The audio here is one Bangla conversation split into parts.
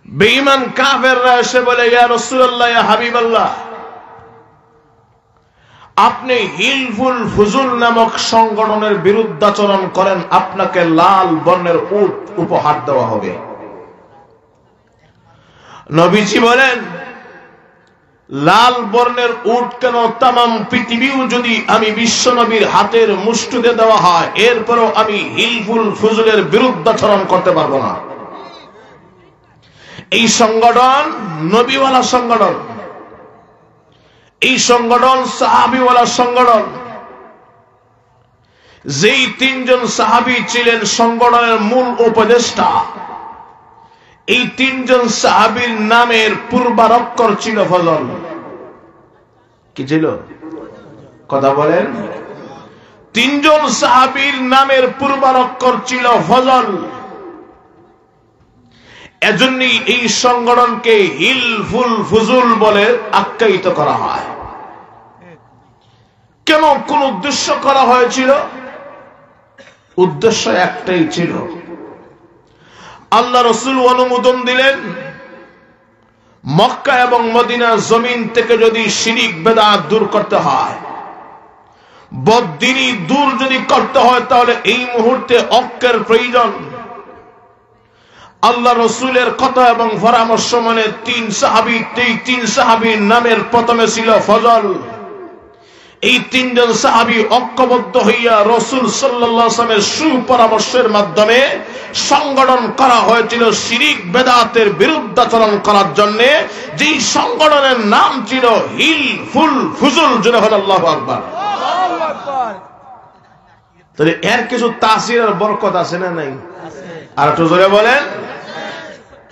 বেঈমান কাফেররা এসে বলে, ইয়া রাসূলুল্লাহ, ইয়া হাবিবাল্লাহ, আপনি হিলফুল ফুজুল নামক সংগঠনের বিরুদ্ধাচরণ করেন, আপনাকে লাল বর্ণের উট উপহার দেওয়া হবে। নবীজি বলেন, লাল বর্ণের উট কেন, তামাম পৃথিবীও যদি আমি বিশ্ব নবীর হাতের মুষ্টিতে দেওয়া হয়, এরপরও আমি হিলফুল ফুজুলের বিরুদ্ধাচরণ করতে পারবো না। এই সংগঠন নবীওয়ালা সংগঠন, এই সংগঠন সাহাবীওয়ালা সংগঠন। যেই তিনজন সাহাবী ছিলেন সংগঠনের মূল উপদেষ্টা, এই তিনজন সাহাবীর নামের পূর্বাক্ষর ছিল ফজল। কি ছিল? কথা বলেন। তিনজন সাহাবীর নামের পূর্বাক্ষর ছিল ফজল। এজন্যই এই সংগঠনকে হিলফুল ফুজুল বলে আখ্যায়িত করা হয়। কেন, কোন উদ্দেশ্য করা হয়েছিল? উদ্দেশ্য একটাই ছিল, আল্লাহ রাসূল অনুমোদন দিলেন, মক্কা এবং মদিনার জমিন থেকে যদি শিরিক বেদাত দূর করতে হয়, বদদিনী দূর যদি করতে হয়, তাহলে এই মুহূর্তে ঐক্যের প্রয়োজন। আল্লাহ রসুলের কথা এবং পরামর্শ মানে তিন সাহাবীর নামের প্রথমে ছিল ফজল। এই তিনজন সাহাবী ঐক্যবদ্ধ হইয়া রাসূল সাল্লাল্লাহু আলাইহি ওয়াসাল্লামের সুপরামর্শের মাধ্যমে সংগঠন করা হয়েছিল শিরিক বেদাতের বিরুদ্ধাচরণ করার জন্য, যেই সংগঠনের নাম ছিল হিলফুল ফুজুল। জোরে বলেন আল্লাহু আকবার। তাহলে এর কিছু তাসির আর বরকত আছে না নাই? আর একটু জোরে বলেন।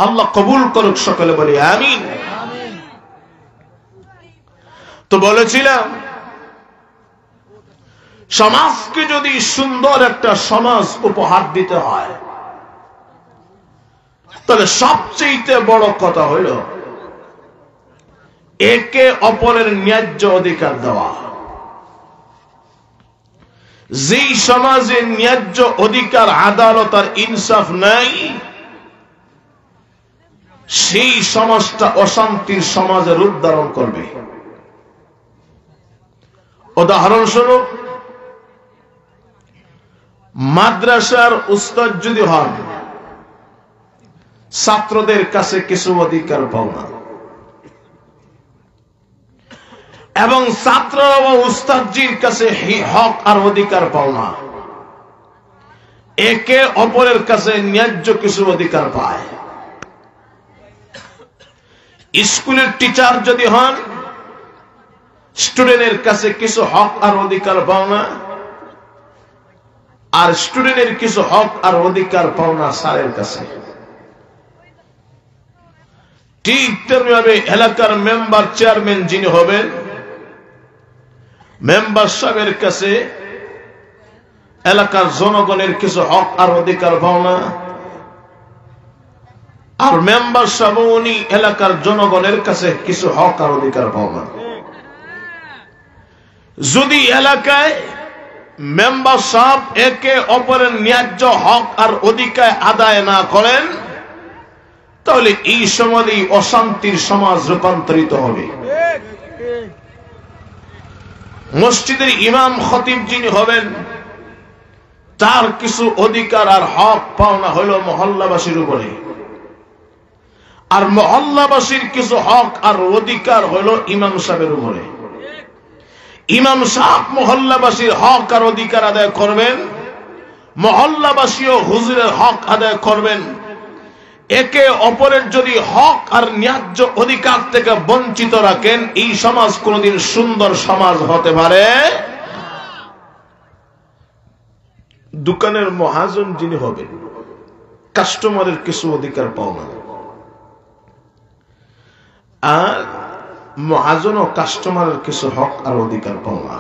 আল্লাহ কবুল করুক, সকলে বলি আমিন। তো বলেছিলাম, সমাজকে যদি সুন্দর একটা সমাজ উপহার দিতে হয়, তাহলে সবচেয়ে বড় কথা হইল একে অপরের ন্যায্য অধিকার দেওয়া। যেই সমাজে ন্যায্য অধিকার, আদালত আর ইনসাফ নাই, সেই সমাজটা অশান্তির সমাজের রূপ ধারণ করবে। উদাহরণস্বরূপ, মাদ্রাসার উস্তাদ যদি হন, ছাত্রদের কাছে কিছু অধিকার পাওনা, এবং ছাত্র ও উস্তাদজির কাছে হক আর অধিকার পাওনা, একে অপরের কাছে ন্যায্য কিছু অধিকার পায়। স্কুলের টিচার যদি হন, স্টুডেন্টের কাছে কিছু হক আর অধিকার পাওনা, আর স্টুডেন্টের কিছু হক আর অধিকার পাওনা স্যারের কাছে। ঠিক তেমনিভাবে এলাকার মেম্বার, চেয়ারম্যান যিনি হবেন, মেম্বার সাহেবের কাছে এলাকার জনগণের কিছু হক আর অধিকার পাওনা, আর মেম্বার সাহেব উনি এলাকার জনগণের কাছে কিছু হক আর অধিকার পাওনা। যদি এলাকায় মেম্বার সাহেব একে অপরের ন্যায্য হক আর অধিকার আদায় না করেন, তাহলে এই সমাজেই অশান্তির সমাজ রূপান্তরিত হবে। মসজিদের ইমাম খতিব যিনি হবেন, তার কিছু অধিকার আর হক পাওনা হইল মহল্লাবাসীর উপরে, আর মহল্লাবাসীর কিছু হক আর অধিকার হইল ইমাম সাহেবের উপরে। ইমাম সাহেব মহল্লাবাসীর হক আর অধিকার আদায় করবেন, মহল্লাবাসীও হুজুরের হক আদায় করবেন। একে অপরের যদি হক আর ন্যায্য অধিকার থেকে বঞ্চিত রাখেন, এই সমাজ কোনদিন সুন্দর সমাজ হতে পারে। দোকানের মহাজন যিনি হবেন, কাস্টমারের কিছু অধিকার পাওনা, আর মহাজন ও কাস্টমারের কিছু হক আর অধিকার পাওনা।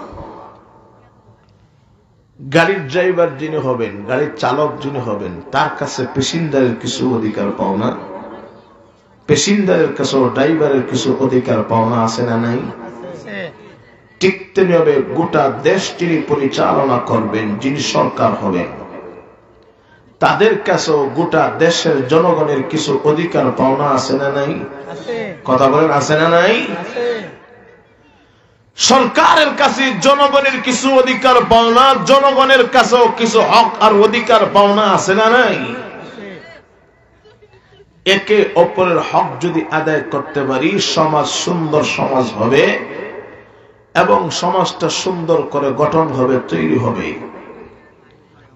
গাড়ির ড্রাইভার যিনি হবেন, গাড়ির চালক যিনি হবেন, তার কাছে প্যাসেঞ্জারের কিছু অধিকার পাওনা, প্যাসেঞ্জারের কাছে ড্রাইভারের কিছু অধিকার পাওনা আছে না নাই? ঠিক তেমনিভাবে গোটা দেশ যিনি পরিচালনা করবেন, যিনি সরকার হবেন, তাদের কাছেও গোটা দেশের জনগণের কিছু অধিকার পাওনা আছে না নাই? কথা বলেন, আছে না নাই? সরকারের কাছে জনগণের কিছু অধিকার পাওনা, জনগণের কাছেও কিছু হক আর অধিকার পাওনা আছে না নাই? একে অপরের হক যদি আদায় করতে পারি, সমাজ সুন্দর সমাজ হবে এবং সমাজটা সুন্দর করে গঠন হবে, তৈরি হবে।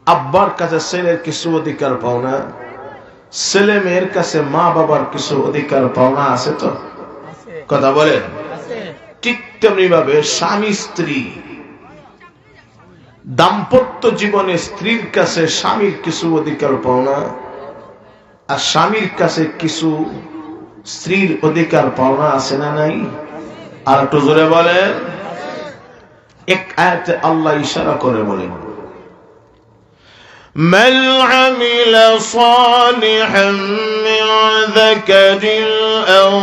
আব্বার কাছে ছেলের কিছু অধিকার পাওনা, ছেলে মেয়ের কাছে মা বাবার কিছু অধিকার পাওনা আছে তো? কথা বলেন। ঠিক তেমনি ভাবে স্বামী স্ত্রী, দাম্পত্য জীবনে স্ত্রীর কাছে স্বামীর কিছু অধিকার পাওনা, আর স্বামীর কাছে কিছু স্ত্রীর অধিকার পাওনা আছে না নাই? আর একটু জোরে বলেন। এক আয়াতে আল্লাহ ইশারা করে বলেন, من عمل صالحا من ذكر أو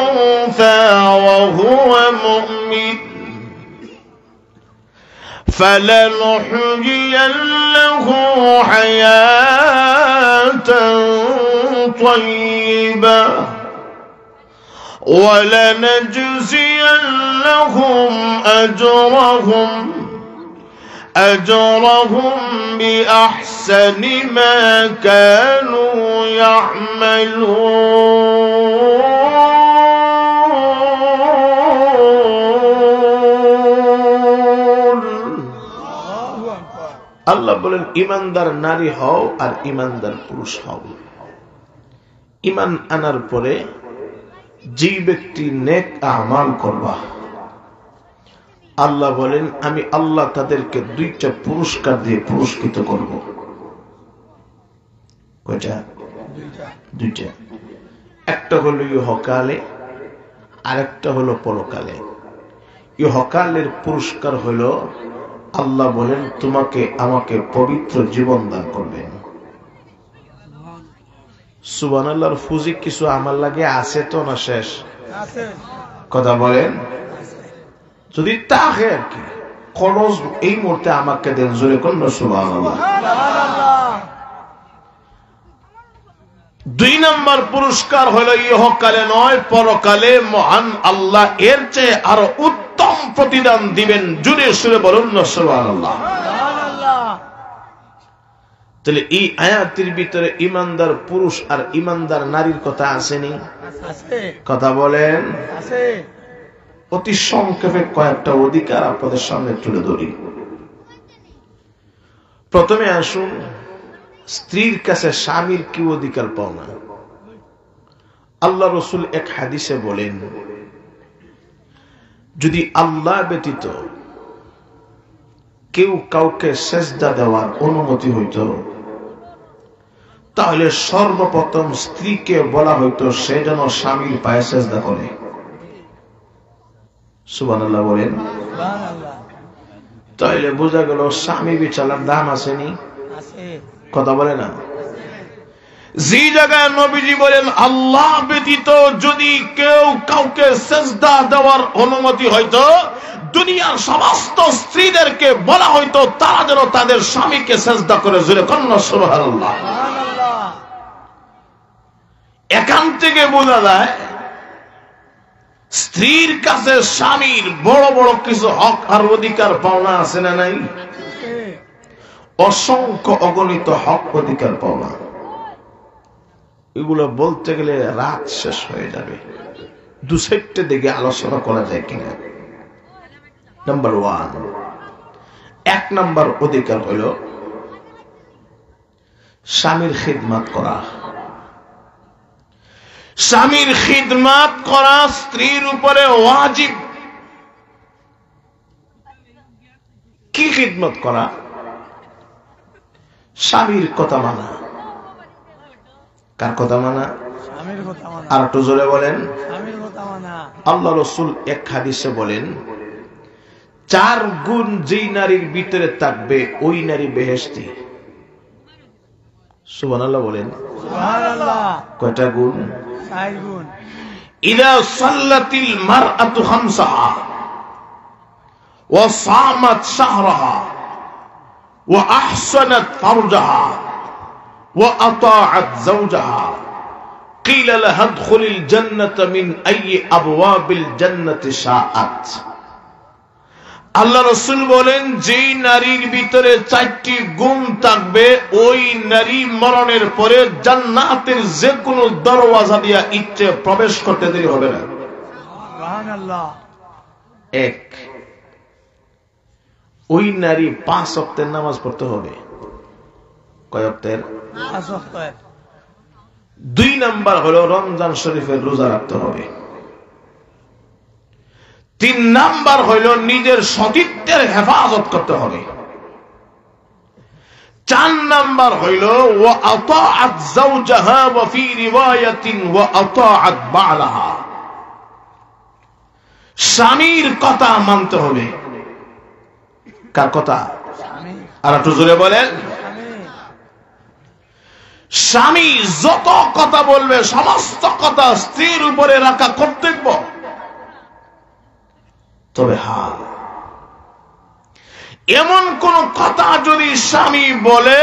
أنثى وهو مؤمن فلنحيينه حياة طيبة ولنجزينهم أجرهم بأحسن ما كانوا يعملون। আল্লাহ বলেন, ইমানদার নারী হও আর ইমানদার পুরুষ হও। ইমান আনার পরে যে ব্যক্তি নেক আমাল করবা, আল্লাহ বলেন আমি আল্লাহ তাদেরকে দুইটা পুরস্কার দিয়ে পুরস্কৃত করব। কয়টা? দুইটা। একটা হলো ইহকালে, আরেকটা হলো পরকালে। ইহকালের পুরস্কার হলো আল্লাহ বলেন তোমাকে আমাকে পবিত্র জীবন দান করবেন। সুবহানাল্লাহর ফুজি কিছু আমার লাগে আছে তো না শেষ? কথা বলেন। যদি তাকে আর কি খরচ এই মুহূর্তে আমাকে দেন, জোরে কোন সুবহানাল্লাহ। 2 নম্বর পুরস্কার হলো ইহকালে নয়, পরকালে মহান আল্লাহ এর চেয়ে আরো উত্তম প্রতিদান দিবেন। জোরে সুরে বলুন না সুবহানাল্লাহ। তাহলে এই আয়াতের ভিতরে ইমানদার পুরুষ আর ইমানদার নারীর কথা আসেনি? কথা বলেন। অতি সংক্ষেপে কয়েকটা অধিকার আপনাদের সামনে তুলে ধরি। প্রথমে আসুন, স্ত্রীর কাছে স্বামীর কি অধিকার পাওনা। আল্লাহ রসুল এক হাদিসে বলেন, যদি আল্লাহ ব্যতীত কেউ কাউকে সেজদা দেওয়ার অনুমতি হইত, তাহলে সর্বপ্রথম স্ত্রীকে বলা হইতো সে যেন স্বামীর পায়ে সেজদা করে। সুবহানাল্লাহ বলেন। তাইলে বোঝা গেল স্বামী বিচালার দাম আসেনি? কথা বলে না। যে জায়গায় নবীজি বলেন আল্লাহ ব্যতীত যদি কেউ কাউকে সেজদা দেওয়ার অনুমতি হইতো, দুনিয়ার সমস্ত স্ত্রীদেরকে বলা হইতো তারা যেন তাদের স্বামীকে সেজদা করে। জোরে কন্যা সুবহানাল্লাহ। এখান থেকে বোঝা যায় স্ত্রীর কাছে স্বামীর বড় বড় কিছু হক আর অধিকার পাওনা আছে না নাই? অসংখ্য অগণিত হক অধিকার পাওনা। এগুলো বলতে গেলে রাত শেষ হয়ে যাবে। 2-4টে দিকে আলোচনা করা যায় কিনা। নাম্বার 1, 1 নম্বর অধিকার হইল স্বামীর খিদমত করা। স্বামীর খিদমত করা স্ত্রীর উপরে ওয়াজিব। কি খিদমত করা? স্বামীর কথা মানা। কার কথা মানা? স্বামীর কথা মানা। আর একটু জোরে বলেন। স্বামীর কথা মানা। আল্লাহ রাসূল এক হাদিসে বলেন, 4 গুণ যেই নারীর ভিতরে থাকবে ওই নারী বেহেশতি। সুবহানাল্লাহ বলেন। সুবহানাল্লাহ। কয়টা গুণ? 4 গুণ। ইযা সাল্লাতিল মারআতু খামসাহা ওয়া সামাত শাহরাহা ওয়া আহসানাত ফারজাহা ওয়া আতাআত যাওজাহা قيل لها ادخل الجنة من أي أبواب الجنة شاءت আল্লাহ রাসূল বলেন যে নারীর ভিতরে 4টি গুণ থাকবে ওই নারী মরণের পরে জান্নাতের যে কোনো দরওয়াজা দিয়ে ইচ্ছে প্রবেশ করতে দেরি হবে না। সুবহানাল্লাহ। এক, ওই নারী 5 ওয়াক্তের নামাজ পড়তে হবে। কয় ওয়াক্তের? 5 ওয়াক্তের। 2 নাম্বার হলো রমজান শরীফের রোজা রাখতে হবে। 3 নাম্বার হইল নিজের সতীত্বের হেফাজত করতে হবে। 4 নাম্বার হইল ওয়া আতাআত যাওজাহা ওয়া ফি রিওয়ায়াতিন ওয়া আতাআত বা'লাহা, স্বামীর কথা মানতে হবে। কার কথা? আর একটু জোরে বলেন। স্বামী যত কথা বলবে সমস্ত কথা স্ত্রীর উপরে রাখা কর্তব্য। তবে এমন কোন কথা যদি স্বামী বলে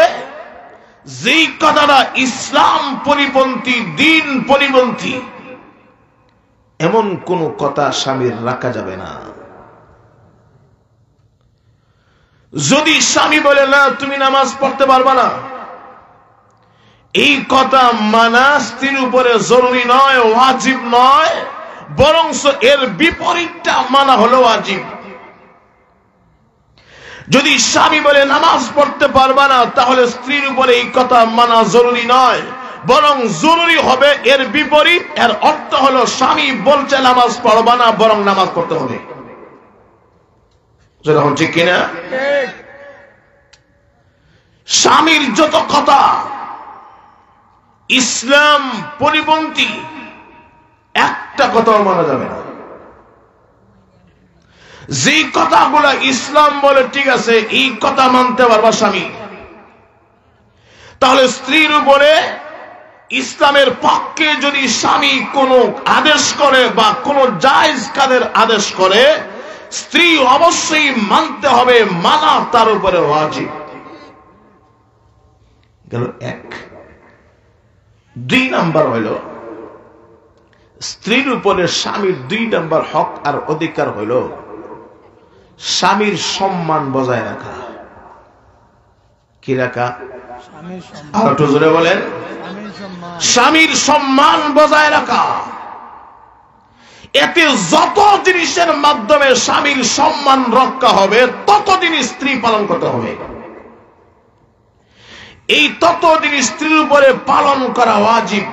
যেই কথাটা ইসলাম পরিপন্থী, দিন পরিপন্থী, এমন কোন কথা স্বামীর রাখা যাবে না। যদি স্বামী বলে না তুমি নামাজ পড়তে পারবা না, এই কথা মানা স্ত্রীর উপরে জরুরি নয়, ওয়াজিব নয়, বরং এর বিপরীতটা মানা হলো ওয়াজিব। যদি স্বামী বলে নামাজ পড়তে পারবা না, তাহলে স্ত্রীর উপরে এই কথা মানা জরুরি নয়, বরং জরুরি হবে এর বিপরীত। এর অর্থ হলো স্বামী বলছে নামাজ পড়বা না, বরং নামাজ পড়তে হবে। যেরকম ঠিক কিনা? স্বামীর যত কথা ইসলাম পরিপন্থী একটা কথাও মানা যাবে না। যে কথাগুলো ইসলাম বলে ঠিক আছে এই কথা মানতে পারবা স্বামী, তাহলে স্ত্রীর উপরে ইসলামের পক্ষে যদি স্বামী কোনো আদেশ করে বা কোন জায়েজ কাজের আদেশ করে, স্ত্রী অবশ্যই মানতে হবে, মানা তার উপরে ওয়াজিব। গেল এক। 2 নাম্বার হইল স্ত্রীর উপরে স্বামীর 2 নাম্বার হক আর অধিকার হইল স্বামীর সম্মান বজায় রাখা। কি রাখা? আর একটু জোরে বলেন। স্বামীর সম্মান বজায় রাখা। এতে যত জিনিসের মাধ্যমে স্বামীর সম্মান রক্ষা হবে ততদিন স্ত্রী পালন করতে হবে। এই ততদিন স্ত্রীর উপরে পালন করা ওয়াজিব।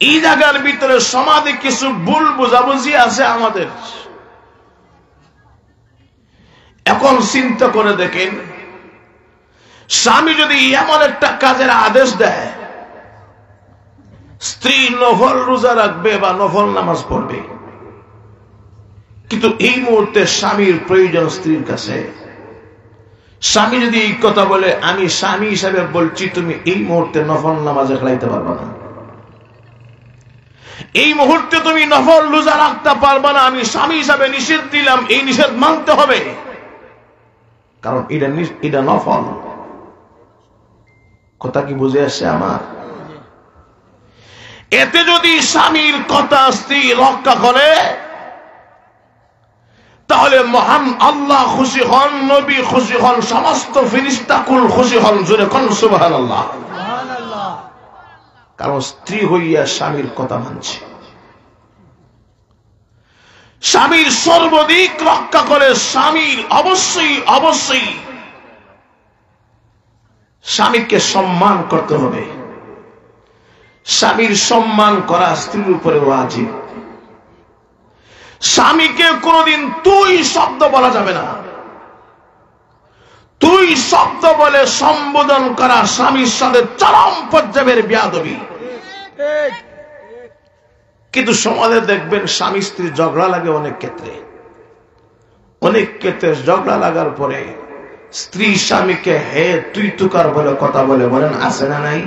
এই জায়গার ভিতরে সমাজে কিছু ভুল বোঝাবুঝি আছে আমাদের। এখন চিন্তা করে দেখেন, স্বামী যদি এমন একটা কাজের আদেশ দেয়, স্ত্রী নফল রোজা রাখবে বা নফল নামাজ পড়বে, কিন্তু এই মুহূর্তে স্বামীর প্রয়োজন স্ত্রীর কাছে। স্বামী যদি এই কথা বলে, আমি স্বামী হিসাবে বলছি তুমি এই মুহূর্তে নফল নামাজে খাইতে পারবা না, এই মুহূর্তে তুমি নফল রোজা রাখতে পারবা না, আমি স্বামী হিসাবে নিষেধ দিলাম, এই নিষেধ মানতে হবে, কারণ এটা নফল। কথা কি বুঝে আসছে আমার? এতে যদি স্বামীর কথা স্ত্রী রক্ষা করে, তাহলে মহান আল্লাহ খুশি হন, নবী খুশি হন, সমস্ত ফেরেশতা কুল খুশি হন। জোরে কোন সুবহানাল্লাহ। কারণ স্ত্রী হইয়া স্বামীর কথা মানছে, স্বামীর সর্বাধিক রক্ষা করে। স্বামীর অবশ্যই অবশ্যই স্বামীকে সম্মান করতে হবে। স্বামীর সম্মান করা স্ত্রীর উপরে ওয়াজিব। স্বামীকে কোনদিন তুই শব্দ বলা যাবে না। তুই শব্দ বলে সম্বোধন করা স্বামীর সাথে চরম পর্যায়ের বেয়াদবি। কিন্তু সমাজে দেখবেন স্বামী স্ত্রী ঝগড়া লাগে অনেক ক্ষেত্রে। অনেক ক্ষেত্রে ঝগড়া লাগার পরে স্ত্রী স্বামীকে হে তুই তুকার বলে কথা বলে, বলেন আছে না নাই?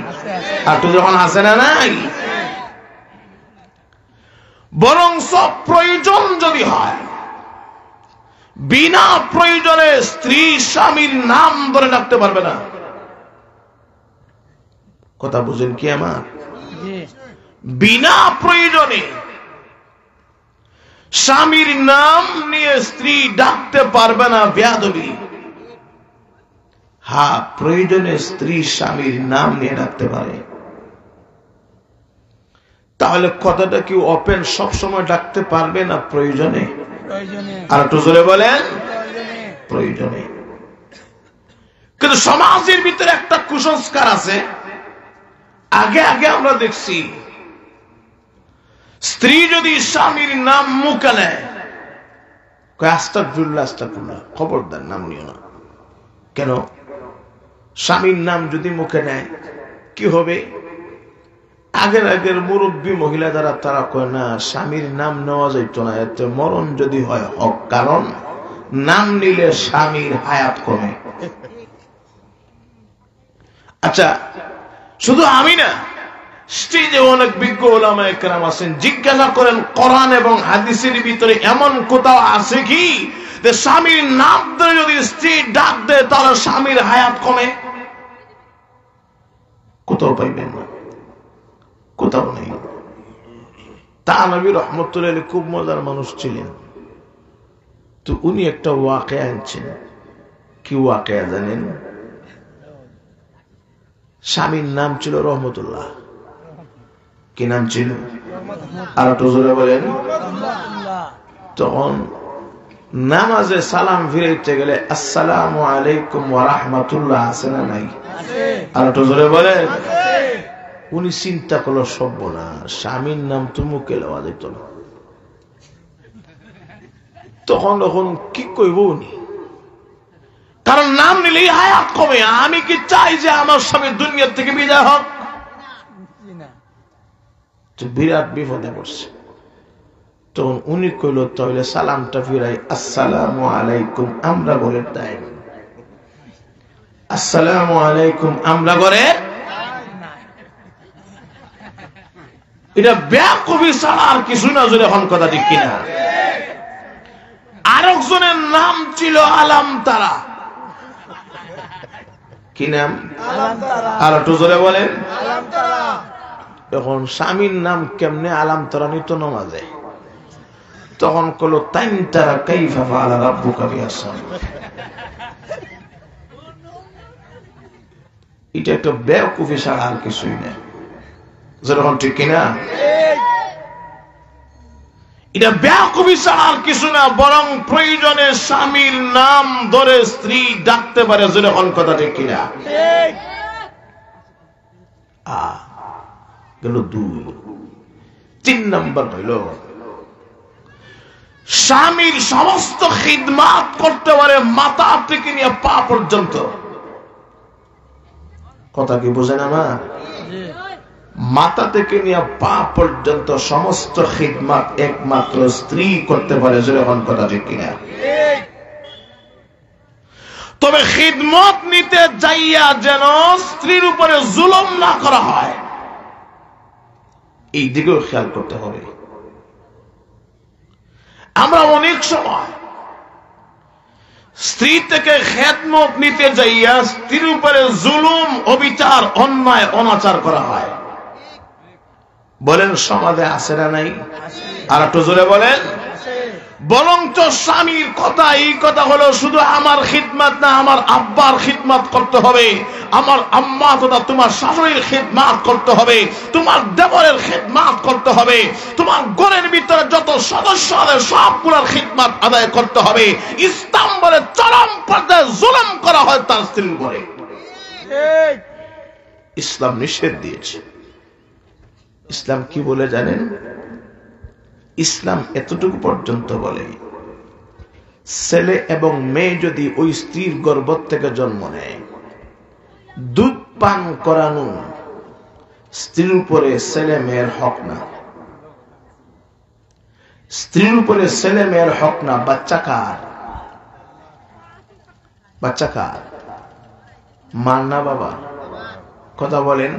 আর তুই যখন আছে না নাই, বরং সব প্রয়োজন যদি হয়, বিনা প্রয়োজনে স্ত্রী স্বামীর নাম ধরে ডাকতে পারবে না। কথা বুঝেন কি আমার? বিনা প্রয়োজনে স্বামীর নাম নিয়ে স্ত্রী ডাকতে পারবে না, বেয়াদবি। হ্যাঁ, প্রয়োজনে স্ত্রী স্বামীর নাম নিয়ে ডাকতে পারে। তাহলে কথাটা কি ওপেন সবসময় ডাকতে পারবে না প্রয়োজনে? আর একটু জোরে বলেন, প্রয়োজনে। কিন্তু সমাজের ভিতরে একটা কুসংস্কার আছে। আগে আগে আমরা দেখছি স্ত্রী যদি স্বামীর নাম মুখে নেয়, আস্তাগফিরুল্লাহ আস্তাগফিরুল্লাহ, খবরদার নাম নিও না। কেন? স্বামীর নাম যদি মুখে নেয় কি হবে? আগের মুরব্বী মহিলা যারা, তারা কয় না, স্বামীর নাম নেওয়া যাইতো না, এতে মরণ যদি হয় হক, কারণ নাম নিলে স্বামীর হায়াত কমে। আচ্ছা, শুধু আমি না, স্টেজে অনেক বিজ্ঞ ওলামায়ে কেরাম আছেন, জিজ্ঞাসা করেন কোরআন এবং হাদিসের ভিতরে এমন কোথাও আছে কি যে স্বামীর নাম ধরে যদি স্ত্রী ডাক দেয় তাহলে স্বামীর হায়াত কমে? কোথাও পাইবেন না, কোথাও নেই। তা নবী রহমতুল্লাহ আলাইহি খুব মজার মানুষ ছিলেন। তো উনি একটা ওয়াকিয়া আনছেন। কি ওয়াকিয়া জানেন? স্বামীর নাম ছিল রহমতুল্লাহ। কি নাম ছিল? আর একটু জোরে বলেন। তখন নামাজে সালাম ফিরাইতে গেলে আসসালামু আলাইকুম ওয়া রাহমাতুল্লাহ আছে না নাই? আর একটু জোরে বলেন। উনি চিন্তা করলো, সর্বনাশ, স্বামীর নাম তো মুখে লওয়া যেত না। তখন কি কইব উনি? কারণ নাম নিলেই হায়াত কমে। আমি কি চাই যে আমার স্বামী দুনিয়া থেকে বিদায় হোক? বিরাট বিপদে পড়ছে। তখন উনি কইল, তাহলে সালামটা ফিরাই, আসসালামু আলাইকুম আমরা বলে তাই, আসসালামু আলাইকুম আমরা করে। এটা বেয়াকুফি ছাড়া আর কিছু না। জোরে এখন কথা ঠিক কিনা? আরেকজনের নাম ছিল আলাম তারা। কি নাম? আর একটু জোরে বলেন। এখন স্বামীর নাম কেমনে আলাম তারা নিত নামাজে? তখন কলো, তাইন তারা কাইফা ফাআলা রাব্বুকা বিআসহাব। এটা একটা বেয়াকুফি ছাড়া আর কিছুই না। যেরকম ঠিক কিনা? এটা বেয়াকুফি ছাড়া আর কিছু না। বরং প্রয়োজনে স্বামীর নাম ধরে স্ত্রী ডাকতে পারে। যেরকম কথা ঠিক কিনা? গেল 2। 3 নম্বর হইল স্বামীর সমস্ত খিদমাত করতে পারে মাথা থেকে নিয়ে পা পর্যন্ত। কথা কি বোঝেন আমার? মাথা থেকে নিয়ে পা পর্যন্ত সমস্ত খিদমাত একমাত্র স্ত্রী করতে পারে। যেরকম কথা ঠিক কিনা? তবে খিদমত নিতে যাইয়া যেন স্ত্রীর উপরে জুলুম না করা হয়, এই দিকেও খেয়াল করতে হবে। আমরা অনেক সময় স্ত্রী থেকে খেদমত নিতে যাইয়া স্ত্রীর উপরে জুলুম, অবিচার, অন্যায়, অনাচার করা হয়। বলেন সমাজে আছে না নাই? আর একটু জোরে বলেন। বরং তো স্বামীর কথা, এই কথা হলো শুধু আমার খিদমত না, আমার আব্বার খিদমত করতে হবে, আমার আম্মা তথা তোমার শাশুড়ির খিদমত করতে হবে, তোমার দেবরের খিদমত করতে হবে, তোমার ঘরের ভিতরে যত সদস্য আছে সবগুলোর খিদমত আদায় করতে হবে। ইসলাম বলে চরম পর্যায়ে জুলুম করা হয় তার স্ত্রীর উপরে। ইসলাম নিষেধ দিয়েছে। ইসলাম কি বলে জানেন? ইসলাম এতটুকু পর্যন্ত বলে, ছেলে এবং মেয়ে যদি ওই স্ত্রীর গর্ভ থেকে জন্ম নেয়, দুধ পান করানো স্ত্রীর উপরে ছেলে মেয়ের হক না। স্ত্রীর উপরে ছেলে মেয়ের হক না। বাচ্চা কার? বাচ্চা কার? মার না বাবা? কথা বলেন।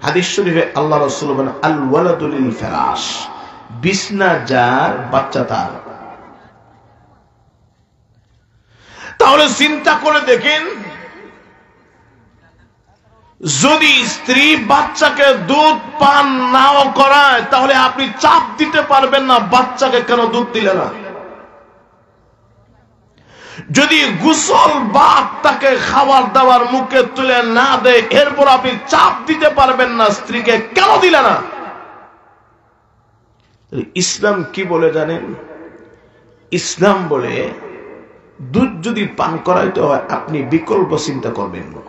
হাদিস শরীফে আল্লাহ রাসূল বলেন, আল ওয়ালাদু লিল ফিরাশ, বিছনা যার বাচ্চা তার। তাহলে চিন্তা করে দেখেন, যদি স্ত্রী বাচ্চাকে দুধ পান নাও করায় তাহলে আপনি চাপ দিতে পারবেন না বাচ্চাকে কেন দুধ দিলে না। যদি গোসল বাপ তাকে খাবার দাবার মুখে তুলে না দেয় এরপর আপনি চাপ দিতে পারবেন না স্ত্রীকে কেন দিলে না। ইসলাম কি বলে জানেন? ইসলাম বলে দুধ যদি পান করাইতে হয় আপনি বিকল্প চিন্তা করবেন না।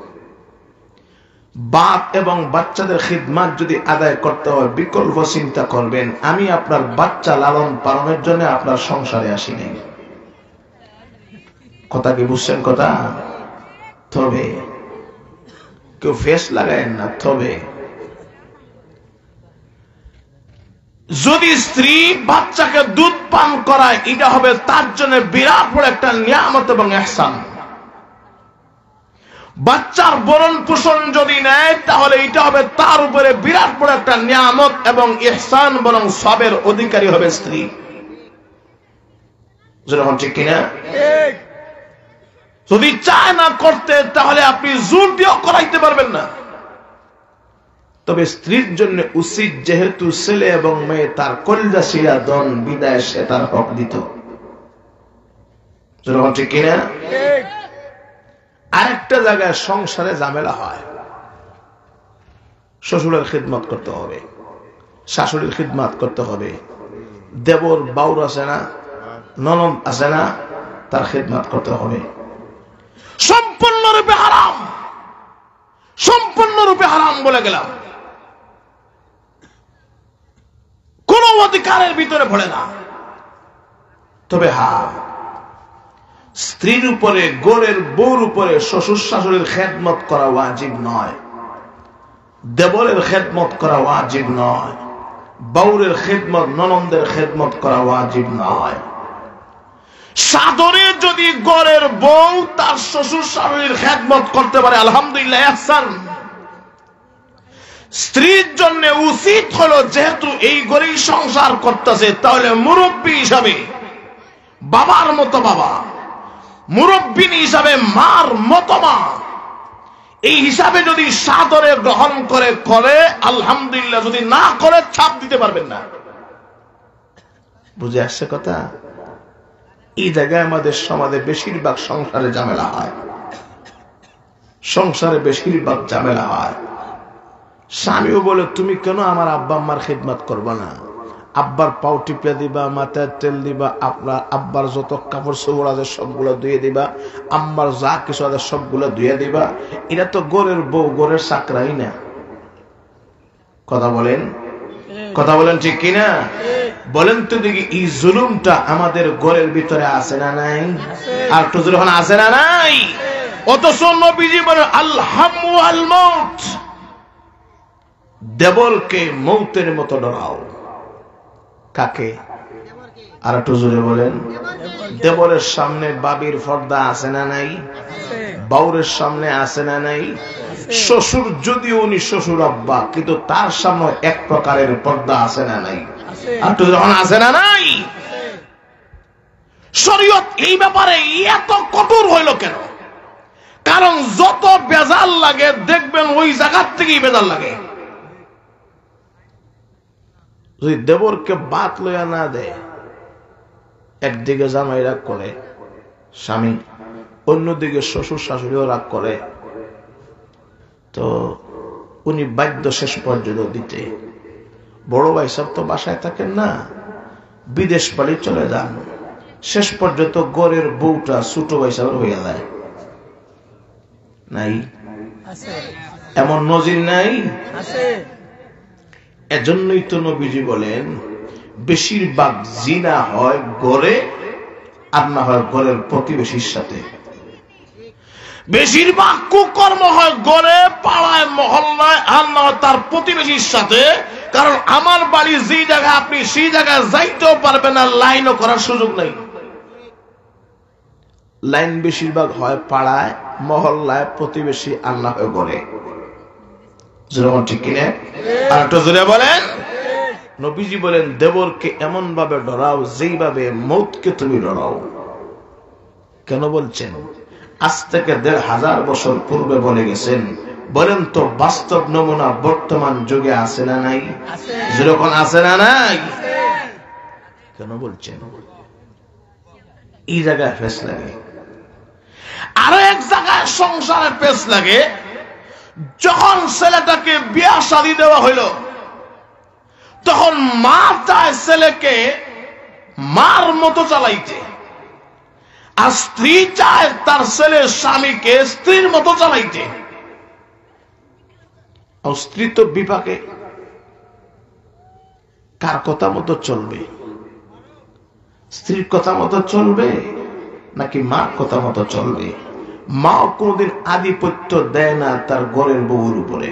বাপ এবং বাচ্চাদের খিদমাত যদি আদায় করতে হয় বিকল্প চিন্তা করবেন। আমি আপনার বাচ্চা লালন পালনের জন্য আপনার সংসারে আসি নাই। কথা কি বুঝছেন? কথা তবে কেউ ফেস লাগায়েন না। তবে যদি স্ত্রী বাচ্চাকে দুধ পান করায় এটা হবে তার জন্য বিরাট বড় একটা নিয়ামত এবং ইহসান। বাচ্চার বরণ পোষণ যদি নেয় তাহলে এটা হবে তার উপরে বিরাট বড় একটা নিয়ামত এবং ইহসান, বরং সবের অধিকারী হবে স্ত্রী। যেরকম ঠিক কিনা? যদি চায় না করতে তাহলে আপনি জোর দিয়েও করাইতে পারবেন না। তবে স্ত্রীর জন্য উচিত যেহেতু ছেলে এবং মেয়ে তার কলিজা শিরা দন বিদায় সে তার হক দিত। যেরকম ঠিক কিনা? আরেকটা জায়গায় সংসারে ঝামেলা হয়। শ্বশুরের খিদমত করতে হবে, শাশুড়ির খিদমত করতে হবে, দেবর বাউর আছে না, ননদ আছে না, তার খিদমত করতে হবে। সম্পূর্ণরূপে হারাম, সম্পূর্ণরূপে হারাম বলে গেলাম। কোন অধিকারের ভিতরে পড়ে না। তবে হ্যাঁ, স্ত্রীর উপরে, গোরের বউর উপরে শ্বশুর শাশুড়ির খেদমত করা ওয়াজিব নয়, দেবরের খেদমত করা ওয়াজিব নয়, বাউরের খেদমত, ননন্দের খেদমত করা ওয়াজিব নয়। সাদরে যদি গোরের বউ তার শ্বশুর শাশুড়ির খেদমত করতে পারে আলহামদুলিল্লাহ, ইহসান। স্ত্রীর জন্য উচিত হলো যেহেতু এই ঘরেই সংসার করতেছে তাহলে মুরব্বী হিসাবে বাবার মতো বাবা, মুরব্বিনী হিসাবে মার মতো মা, এই হিসাবে যদি সাদরে গ্রহণ করে আলহামদুলিল্লাহ, যদি না করে ছাপ দিতে পারবেন না। বুঝে আসছে কথা? এই জায়গায় আমাদের সমাজে বেশিরভাগ সংসারে ঝামেলা হয়। সংসারে বেশিরভাগ ঝামেলা হয়। স্বামীও বলে তুমি কেন আমার আব্বা আম্মার খিদমত করবা না? আব্বার পাও টিপে দিবা, মাথায় তেল দিবা, আপনার আব্বার যত কাপড় চোপড় আছে সবগুলো ধুয়ে দিবা, আম্মার যা কিছু আছে সবগুলো ধুয়ে দিবা। এটা তো গোরের বউ, গোরের চাকরাই না। কথা বলেন, কথা বলেন ঠিক কিনা? বলেন তো দেখি, এই জুলুমটা আমাদের ঘরের ভিতরে আছে না নাই? আর একটু যখন আছে না নাই? অথচ নবীজি বলেন আল-হামু ওয়াল মাউত, দেবরকে মৌতের মতো ডরাও। কাকে? আর একটু জোরে বলেন। দেবরের সামনে বাবির পর্দা আছে না নাই? বাউরের সামনে আছে না নাই? শ্বশুর যদিও উনি শ্বশুর আব্বা, কিন্তু তার সামনে এক প্রকারের পর্দা আছে না নাই? আর একটু যখন আছে না নাই? শরীয়ত এই ব্যাপারে এত কঠোর হইল কেন? কারণ যত বেজাল লাগে দেখবেন ওই জায়গার থেকেই বেজাল লাগে। যদি দেবরকে বাত লইয়া না দেয়, একদিকে জামাই রাগ করে স্বামী, অন্যদিকে শ্বশুর শাশুড়িও রাগ করে, তো উনি বাধ্য শেষ পর্যন্ত দিতে। বড় ভাই সব তো বাসায় থাকেন না, বিদেশ বাড়ি চলে যান, শেষ পর্যন্ত গড়ের বউটা ছোট ভাই সাহেব হইয়া যায়। নাই? এমন নজির নাই? এজন্যই তো নবীজি বলেন বেশিরভাগ জিনা হয় গড়ে, আর না হয় গড়ের প্রতিবেশীর সাথে। বেশিরভাগ কুকর্ম হয় গড়ে, পাড়ায়, মহল্লায়, আর না হয় তার প্রতিবেশীর সাথে। কারণ আমার বাড়ি যে জায়গায়, আপনি সেই জায়গায় যাইতেও পারবেন না, লাইনও করার সুযোগ নাই। লাইন বেশিরভাগ হয় পাড়ায়, মহল্লায়, প্রতিবেশী, আর না হয় গড়ে। যেরকম ঠিক কিনা? আর একটু জোরে বলেন। নবীজি বলেন দেবরকে এমন ভাবে ডরাও যেইভাবে মৌতকে তুমি ডরাও। কেন বলছেন? আজ থেকে ১৫০০ বছর পূর্বে বলে গেছেন বলেন তো বাস্তব নমুনা বর্তমান যুগে আছে না নাই? যেরকম আছে না নাই? কেন বলছেন? এই জায়গায় ফেস লাগে। আরো এক জায়গায় সংসারে পেশ লাগে, যখন ছেলেটাকে বিয়া শাদী দেওয়া হইল তখন মা চায় ছেলেকে মার মতো চালাইতে, আর স্ত্রী চায় তার ছেলে স্বামীকে স্ত্রীর মতো চালাইতে। স্ত্রী তো বিপাকে, কার কথা মতো চলবে? স্ত্রীর কথা মতো চলবে নাকি মার কথা মতো চলবে? মাও কোনদিন আধিপত্য দেয় না তার ঘরের বউর উপরে,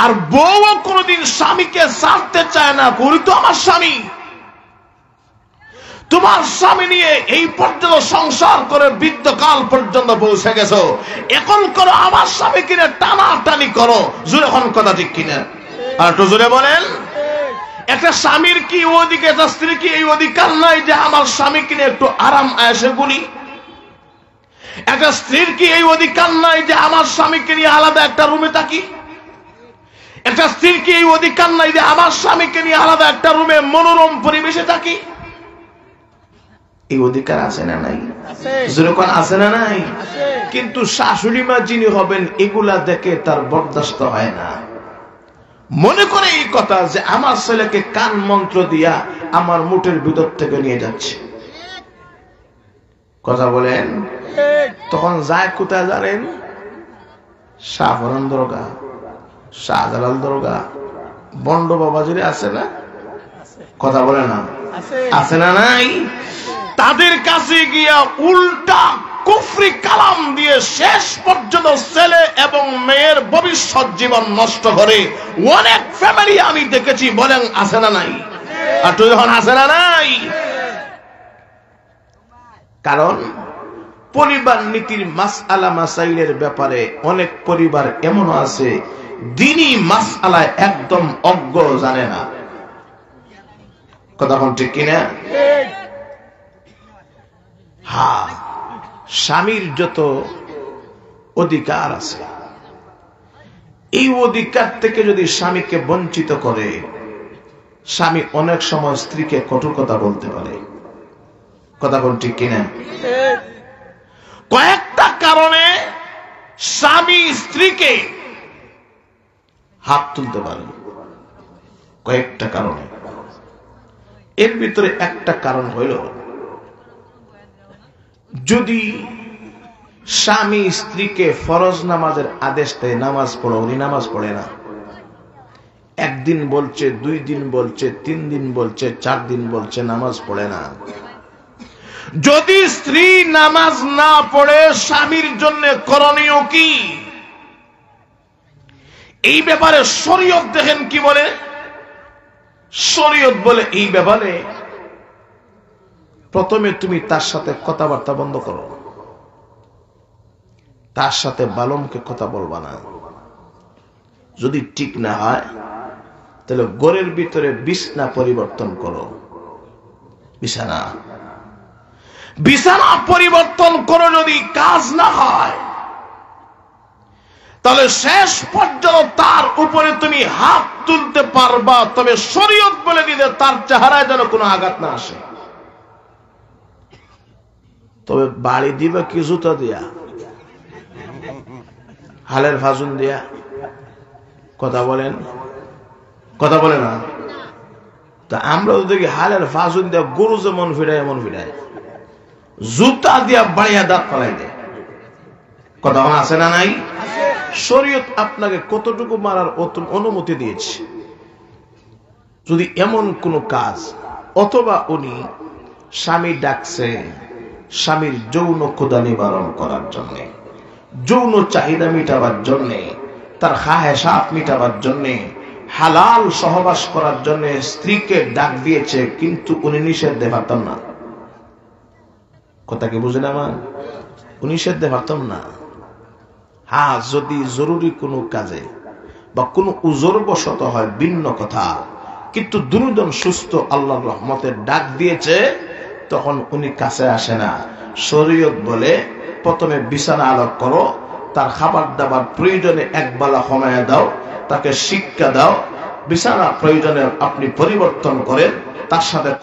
আর বউও কোনদিন স্বামীকে ছাড়তে চায় না। করি তো আমার স্বামী, তোমার স্বামী নিয়ে এই পর্যন্ত সংসার করে বৃদ্ধকাল পর্যন্ত পৌঁছে গেছো, এখন করো আমার স্বামী কিনে টানাটানি করো। জোরে হন কথা ঠিক কিনা? আর একটু জোরে বলেন। একটা স্বামীর কি ওদিকে, একটা স্ত্রী কি এই অধিকার নাই যে আমার স্বামী কিনে একটু আরাম আয়েশে গুলি? একটা স্ত্রীর কি এই অধিকার নাই যে আমার স্বামীকে নিয়ে আলাদা একটা রুমে থাকি? একটা স্ত্রীর কি এই অধিকার নাই যে আমার স্বামীকে নিয়ে আলাদা একটা রুমে মনোরম পরিবেশে থাকি? এই অধিকার আছে না নাই? যেরকম আছে না নাই? কিন্তু শাশুড়ি মা যিনি হবেন এগুলা দেখে তার বরদাস্ত হয় না। মনে করে এই কথা যে আমার ছেলেকে কান মন্ত্র দিয়া আমার মুঠের ভিতর থেকে নিয়ে যাচ্ছে। কথা বলেন। তখন যায় কোথায় জানেন? শাহফরান দরগা, শাহজালাল দরগা, বন্ড বাবাজিরে আছে না? কথা বলে না? আছে না নাই? তাদের কাছে গিয়া উল্টা কুফরি কালাম দিয়ে শেষ পর্যন্ত ছেলে এবং মেয়ের ভবিষ্যৎ জীবন নষ্ট করে অনেক ফ্যামিলি আমি দেখেছি। বলেন আছে না নাই? আর তুই যখন আছে না নাই? কারণ পরিবার নীতির মাসআলা মাসাইলের ব্যাপারে অনেক পরিবার এমন আছে দ্বীনি মাসআলায় একদম অজ্ঞ, জানে না। কথা বল ঠিক কিনা? হ্যাঁ, স্বামীর যত অধিকার আছে এই অধিকার থেকে যদি স্বামীকে বঞ্চিত করে, স্বামী অনেক সময় স্ত্রীকে কঠোর কথা বলতে পারে। কথা বল ঠিক কিনা? কয়েকটা কারণে স্বামী স্ত্রীকে হাত তুলতে পারে, কয়েকটা কারণে। এর ভিতরে একটা কারণ হইল, যদি স্বামী স্ত্রীকে ফরজ নামাজের আদেশ দেয়, নামাজ পড়ো, উনি নামাজ পড়ে না। একদিন বলছে, 2 দিন বলছে, 3 দিন বলছে, 4 দিন বলছে, নামাজ পড়ে না। যদি স্ত্রী নামাজ না পড়ে স্বামীর জন্য করণীয় কি? এই ব্যাপারে শরীয়ত দেখেন কি বলে। শরীয়ত বলে এই ব্যাপারে প্রথমে তুমি তার সাথে কথাবার্তা বন্ধ করো, তার সাথে বালমকে কথা বলবা না। যদি ঠিক না হয় তাহলে ঘরের ভিতরে বিছানা পরিবর্তন করো। বিছানা পরিবর্তন করো। যদি কাজ না হয় তাহলে শেষ পর্যন্ত তার উপরে তুমি হাত তুলতে পারবা, তবে শরীয়ত বলে দিলে তার চেহারায় যেন কোনো আঘাত না আসে। তবে বাড়ি দিবে কি জুতা দিয়া, হালের ফাজুন দিয়া? কথা বলেন, কথা বলে না? তা আমরা তো দেখি হালের ফাজুন দিয়া গরু যেমন ফিরায় এমন ফিরায়, জুতা দিয়া বাড়িয়া দাঁত ফালাই দেয়। কথা আছে না নাই? শরীয়ত আপনাকে কতটুকু মারার অনুমতি দিয়েছে। যদি এমন কোন কাজ, অথবা উনি স্বামী ডাকছে স্বামীর যৌন ক্ষুধা নিবারণ করার জন্য, যৌন চাহিদা মিটাবার জন্য, তার খাহেসাত মিটাবার জন্য, হালাল সহবাস করার জন্য স্ত্রীকে ডাক দিয়েছে, কিন্তু উনি নিষেধ দিতে পারতাম না। কথা কি বুঝেন আমার? উনি নিষেধ দিতে পারতাম না। হ্যাঁ, যদি জরুরি কোনো কাজে বা কোনো উজর বশত হয় ভিন্ন কথা, কিন্তু দুরুদন সুস্থ আল্লাহর রহমতের ডাক দিয়েছে, তখন উনি কাছে আসে না। শরীয়ত বলে প্রথমে বিছানা আলোক করো, তার খাবার দাবার প্রয়োজনে একবেলা কমায়া দাও, তাকে শিক্ষা দাও, বিছানা প্রয়োজনে আপনি পরিবর্তন করেন, তার সাথে